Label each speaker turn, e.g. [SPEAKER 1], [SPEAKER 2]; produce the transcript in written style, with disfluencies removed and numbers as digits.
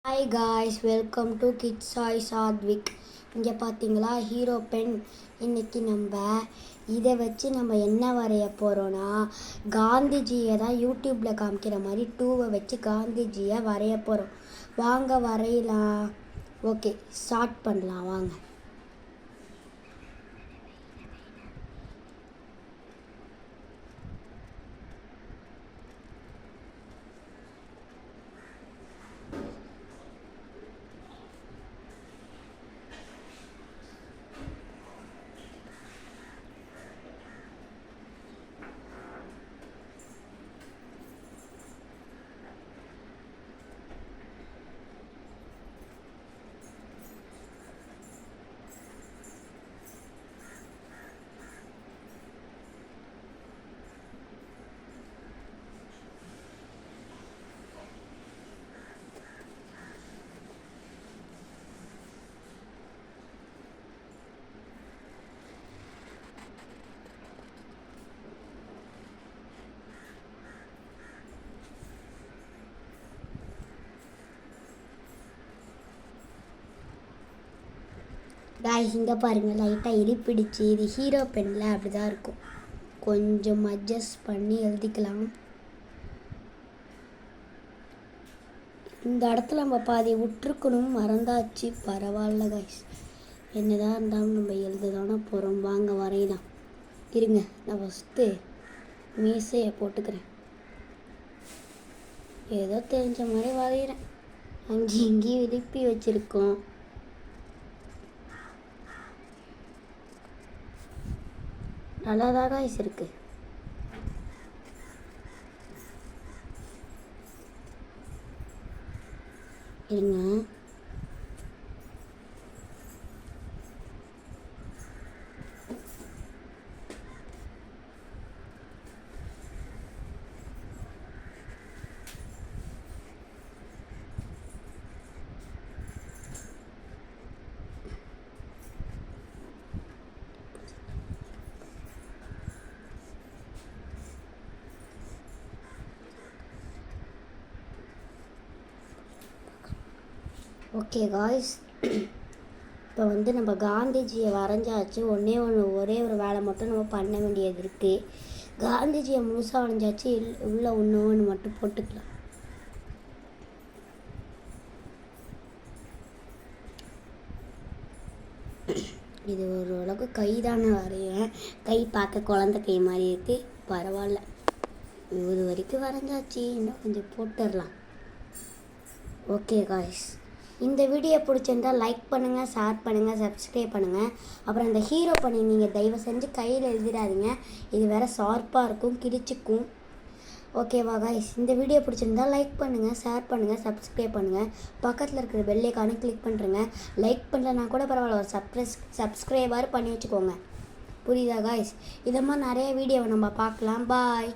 [SPEAKER 1] Hi guys, welcome to kids Sai Satwik. இங்கே பார்த்தீங்களா hero pen. இன்றைக்கி நம்ம இதை வச்சு நம்ம என்ன வரைய போகிறோன்னா, காந்திஜியை தான் யூடியூப்பில் காமிக்கிற மாதிரி 2வை வச்சு காந்திஜியை வரைய போகிறோம். வாங்க வரையலாம். ஓகே, ஸ்டார்ட் பண்ணலாம் வாங்க. காய்ஸ், இங்கே பாருங்கள், லைட்டாக எரிப்பிடிச்சு. இது ஹீரோ பெனில் அப்படி தான் இருக்கும். கொஞ்சம் அட்ஜஸ்ட் பண்ணி எழுதிக்கலாம். இந்த இடத்துல நம்ம பாதி விட்டுருக்கணும், மறந்தாச்சு. பரவாயில்ல காய்ஸ், என்னதான் இருந்தாலும் நம்ம எழுத தானே போகிறோம். வாங்க வரையலாம். இருங்க, நான் ஃபஸ்ட்டு மீசையை போட்டுக்கிறேன். ஏதோ தெரிஞ்ச மாதிரி வரைகிறேன். அங்கேயும் இங்கேயும் விருப்பி வச்சுருக்கோம். நல்லாதான் காய்ஸ் இருக்கு. இருங்க, ஓகே காய்ஸ், இப்போ நம்ம காந்திஜியை வரைஞ்சாச்சு. ஒரே ஒரு வேலை மட்டும் நம்ம பண்ண வேண்டியது இருக்குது. காந்திஜியை முழுசாக வரைஞ்சாச்சு. உள்ள ஒன்று மட்டும் போட்டுக்கலாம். இது ஓரளவுக்கு கை தானே வரைகிறேன். கை பார்க்க குழந்தை கை மாதிரி இருக்குது. பரவாயில்ல, இது வரைக்கும் வரைஞ்சாச்சு. இன்னும் கொஞ்சம் போட்டுடலாம். ஓகே காய்ஸ், இந்த வீடியோ பிடிச்சிருந்தால் லைக் பண்ணுங்கள், ஷேர் பண்ணுங்கள், சப்ஸ்கிரைப் பண்ணுங்கள். அப்புறம் இந்த ஹீரோ பண்ணி நீங்கள் தயவு செஞ்சு கையில் எழுதிடாதீங்க. இது வேறு ஷார்ப்பாக இருக்கும், கிழிச்சிக்கும். ஓகேவா காய்ஸ், இந்த வீடியோ பிடிச்சிருந்தால் லைக் பண்ணுங்கள், ஷேர் பண்ணுங்கள், சப்ஸ்கிரைப் பண்ணுங்கள். பக்கத்தில் இருக்கிற பெல் ஐகானை கிளிக் பண்ணுறேங்க. லைக் பண்ணலன்னா கூட பரவாயில்ல, ஒரு சப்ஸ்கிரைபர் பண்ணி வச்சுக்கோங்க. புரியுதா காய்ஸ்? இதை மாதிரி நிறைய வீடியோவை நம்ம பார்க்கலாம். பாய்.